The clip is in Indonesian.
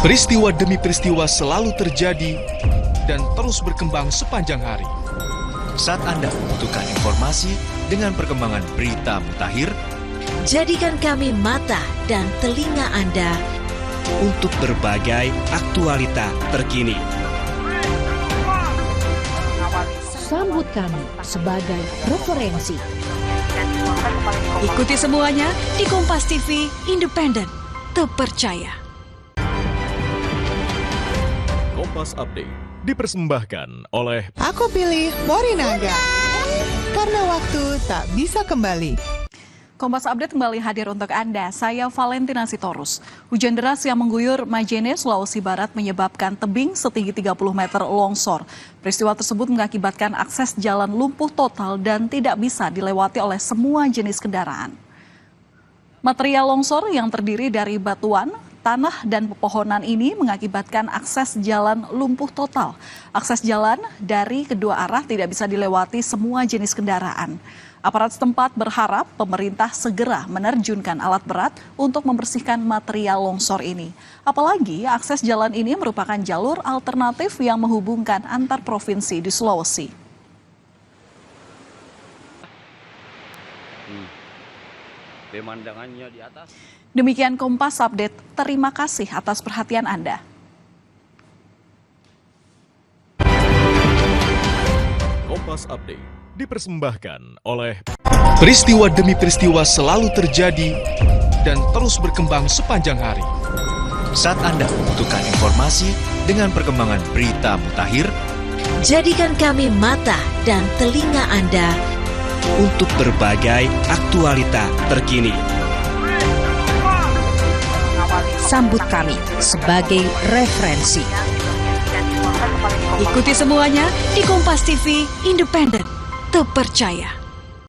Peristiwa demi peristiwa selalu terjadi dan terus berkembang sepanjang hari. Saat Anda membutuhkan informasi dengan perkembangan berita mutakhir, jadikan kami mata dan telinga Anda untuk berbagai aktualita terkini. Sambut kami sebagai referensi. Ikuti semuanya di Kompas TV, independen, terpercaya. Kompas Update dipersembahkan oleh Aku pilih Morinaga karena waktu tak bisa kembali. Kompas Update kembali hadir untuk Anda. Saya Valentina Sitorus. Hujan deras yang mengguyur Majene, Sulawesi Barat menyebabkan tebing setinggi 30 meter longsor. Peristiwa tersebut mengakibatkan akses jalan lumpuh total dan tidak bisa dilewati oleh semua jenis kendaraan. Material longsor yang terdiri dari batuan, tanah dan pepohonan ini mengakibatkan akses jalan lumpuh total. Akses jalan dari kedua arah tidak bisa dilewati semua jenis kendaraan. Aparat setempat berharap pemerintah segera menerjunkan alat berat untuk membersihkan material longsor ini. Apalagi akses jalan ini merupakan jalur alternatif yang menghubungkan antar provinsi di Sulawesi. Pemandangannya di atas. Demikian Kompas Update. Terima kasih atas perhatian Anda. Kompas Update dipersembahkan oleh peristiwa demi peristiwa selalu terjadi dan terus berkembang sepanjang hari. Saat Anda membutuhkan informasi dengan perkembangan berita mutakhir, jadikan kami mata dan telinga Anda untuk berbagai aktualita terkini. Sambut kami sebagai referensi. Ikuti semuanya di Kompas TV, independen, terpercaya.